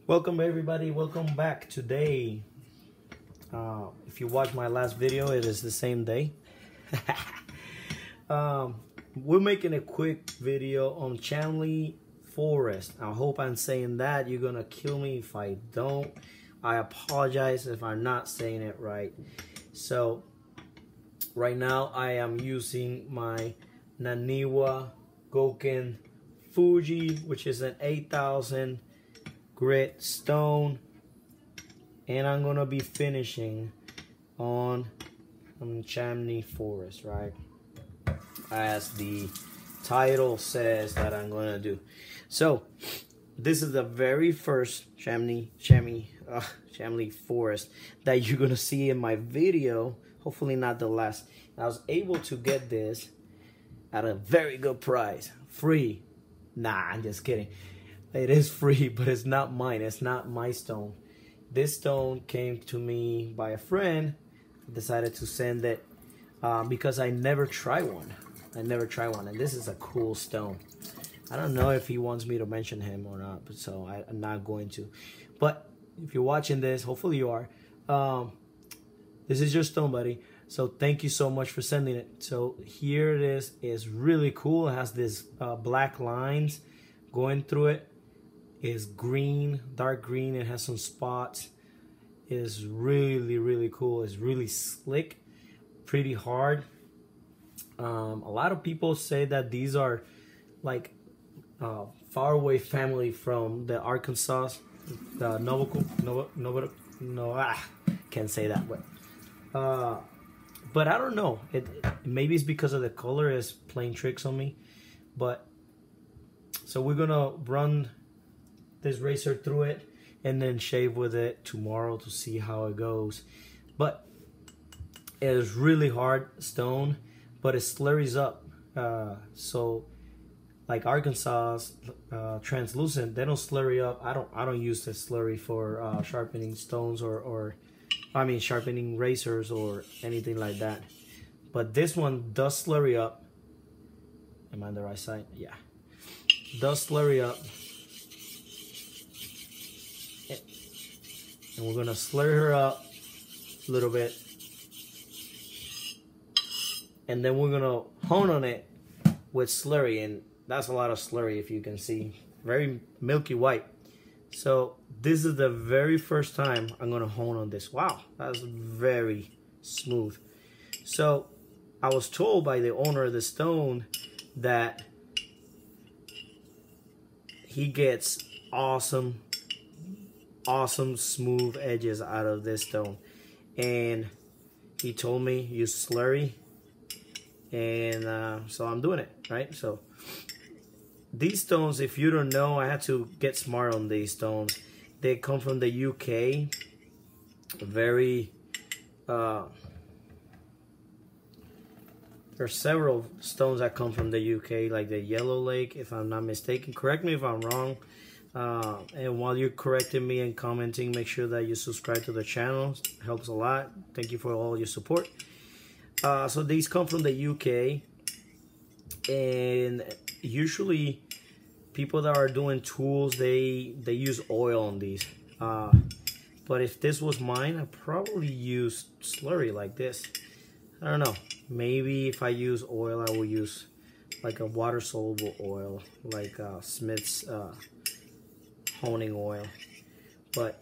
Welcome everybody, welcome back. Today, if you watch my last video, it is the same day. We're making a quick video on Charnley Forest. I hope I'm saying that. You're gonna kill me if I don't. I apologize if I'm not saying it right. So right now I am using my Naniwa Goken Fuji, which is an 8,000 grit stone, and I'm gonna be finishing on Charnley Forest, right, as the title says that I'm gonna do. So this is the very first Charnley Forest that you're gonna see in my video. Hopefully not the last. I was able to get this at a very good price, free. Nah, I'm just kidding. It is free, but it's not mine. It's not my stone. This stone came to me by a friend. I decided to send it because I never tried one. And this is a cool stone. I don't know if he wants me to mention him or not, but so I'm not going to. But if you're watching this, hopefully you are. This is your stone, buddy. So thank you so much for sending it. So here it is. It's really cool. It has this black lines going through it. Is green, dark green. It has some spots. It is really cool. It's really slick, pretty hard. A lot of people say that these are like far away family from the Arkansas, the can't say that, but I don't know. Maybe it's because of the color is playing tricks on me. But so we're gonna run this razor through it and then shave with it tomorrow to see how it goes. But it is really hard stone, but it slurries up. So like Arkansas translucent, they don't slurry up. I don't use the slurry for sharpening stones or I mean sharpening razors or anything like that. But this one does slurry up. Am I on the right side? Yeah. Does slurry up. And we're gonna slurry her up a little bit, and then we're gonna hone on it with slurry, and that's a lot of slurry, if you can see, very milky white. So this is the very first time I'm gonna hone on this. Wow, that's very smooth. So I was told by the owner of the stone that he gets awesome smooth edges out of this stone, and he told me use slurry, and so I'm doing it, right? So these stones, if you don't know, I had to get smart on these stones. They come from the UK. Very there are several stones that come from the UK, like the Yellow Lake, if I'm not mistaken. Correct me if I'm wrong. And while you're correcting me and commenting, make sure that you subscribe to the channel. It helps a lot. Thank you for all your support. So these come from the UK, and usually people that are doing tools, they use oil on these. But if this was mine, I'd probably use slurry like this. I don't know. Maybe if I use oil, I will use like a water soluble oil, like Smith's honing oil. But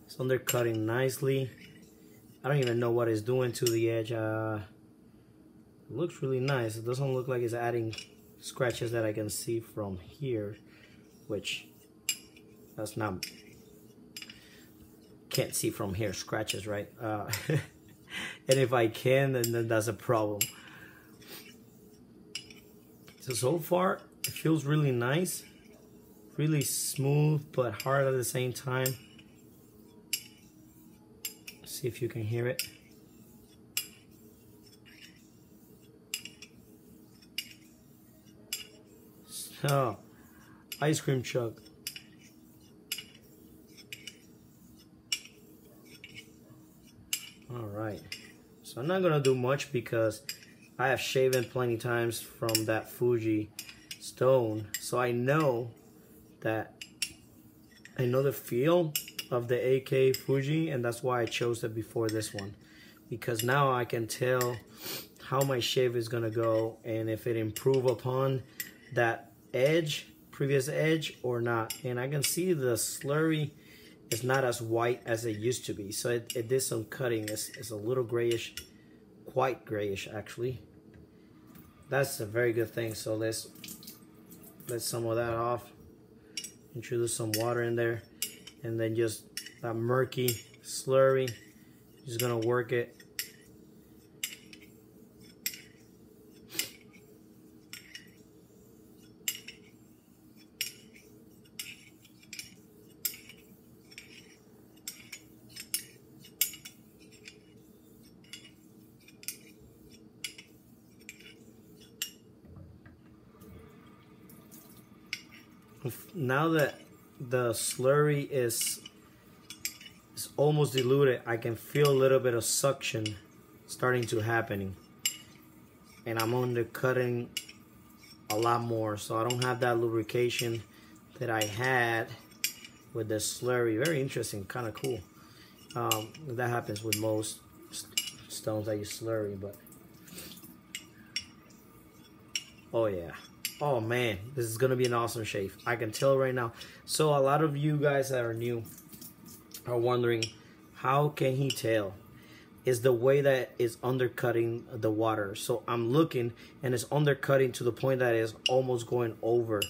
it's undercutting nicely. I don't even know what it's doing to the edge. It looks really nice. It doesn't look like it's adding scratches that I can see from here, which that's not, can't see from here scratches, right? And if I can, then that's a problem. So far it feels really nice, really smooth but hard at the same time. See if you can hear it. So, ice cream truck. All right. So I'm not gonna do much because I have shaven plenty times from that Fuji stone, so I know that I know the feel of the AK Fuji, and that's why I chose it before this one, because now I can tell how my shave is gonna go and if it improve upon that edge, previous edge or not. And I can see the slurry is not as white as it used to be, so it did some cutting. It's a little grayish, quite grayish actually. That's a very good thing. So let's let some of that off, introduce some water in there, and then just that murky slurry, just gonna work it. Now that the slurry is almost diluted, I can feel a little bit of suction starting to happening, and I'm undercutting a lot more, so I don't have that lubrication that I had with the slurry. Very interesting, kind of cool. That happens with most stones that use slurry, but oh yeah. Oh man, this is gonna be an awesome shave. I can tell right now. So a lot of you guys that are new are wondering, how can he tell? Is the way that it's undercutting the water. So I'm looking, and it's undercutting to the point that it's almost going over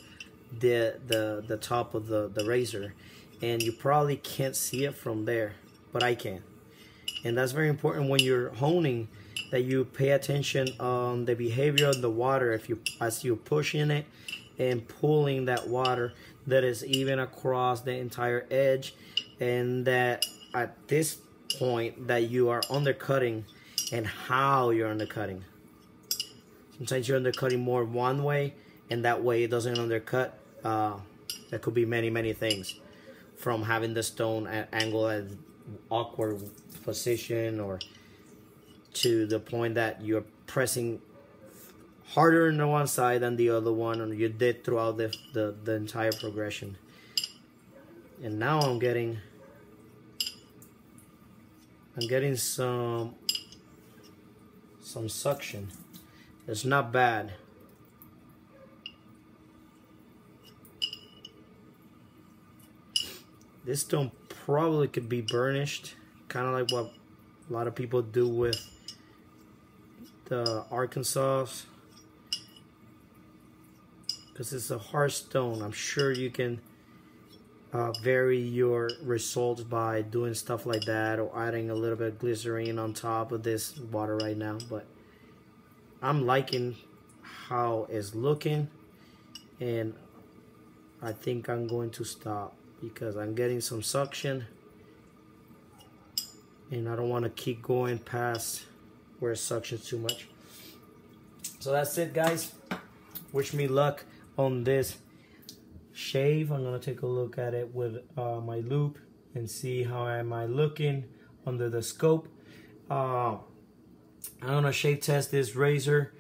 the top of the razor, and you probably can't see it from there, but I can. And that's very important when you're honing, that you pay attention on the behavior of the water. As you're pushing it and pulling that water, that is even across the entire edge, and that at this point that you are undercutting, and how you're undercutting. Sometimes you're undercutting more one way, and that way it doesn't undercut. That could be many things, from having the stone at angle at awkward position, or to the point that you're pressing harder on the one side than the other one, and you did throughout the entire progression. And now I'm getting some suction. It's not bad. This stone probably could be burnished, kind of like what a lot of people do with the Arkansas, because it's a hard stone. I'm sure you can vary your results by doing stuff like that, or adding a little bit of glycerine on top of this water right now. But I'm liking how it's looking, and I think I'm going to stop because I'm getting some suction, and I don't want to keep going past where it suctions too much. So that's it, guys. Wish me luck on this shave. I'm gonna take a look at it with my loupe and see how am I looking under the scope. I'm gonna shave test this razor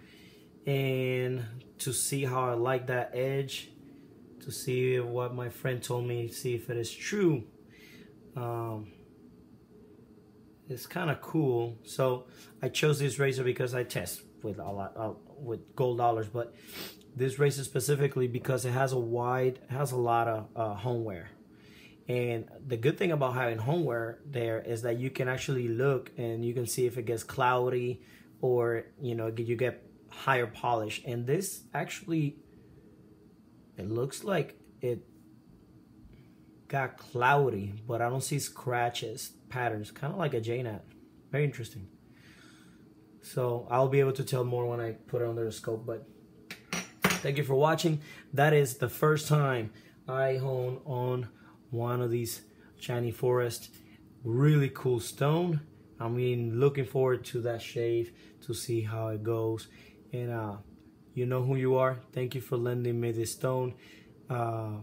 and to see how I like that edge, to see what my friend told me, see if it is true. It's kind of cool. So I chose this razor because I test with a lot with gold dollars, but this razor specifically because it has a lot of home wear. And the good thing about having home wear there is that you can actually look and you can see if it gets cloudy, or you know, you get higher polish. And this actually, it looks like it got cloudy, but I don't see scratches, patterns, kind of like a JNAT. Very interesting. So I'll be able to tell more when I put it under the scope. But thank you for watching. That is the first time I hone on one of these shiny forest. Really cool stone. I mean, looking forward to that shave to see how it goes. And you know who you are. Thank you for lending me this stone. I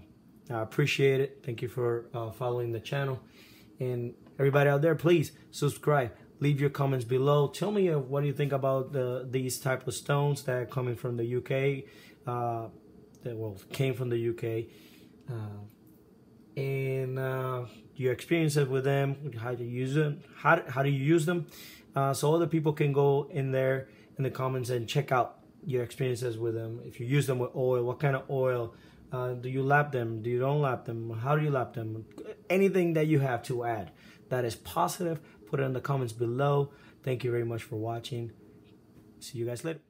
appreciate it. Thank you for following the channel. And everybody out there, please subscribe. Leave your comments below. Tell me what do you think about these type of stones that are coming from the UK, that came from the UK. and your experiences with them, how to use them, how do you use them, so other people can go in there in the comments and check out your experiences with them. If you use them with oil, what kind of oil, do you lap them, do you don't lap them, how do you lap them, anything that you have to add that is positive, put it in the comments below. Thank you very much for watching. See you guys later.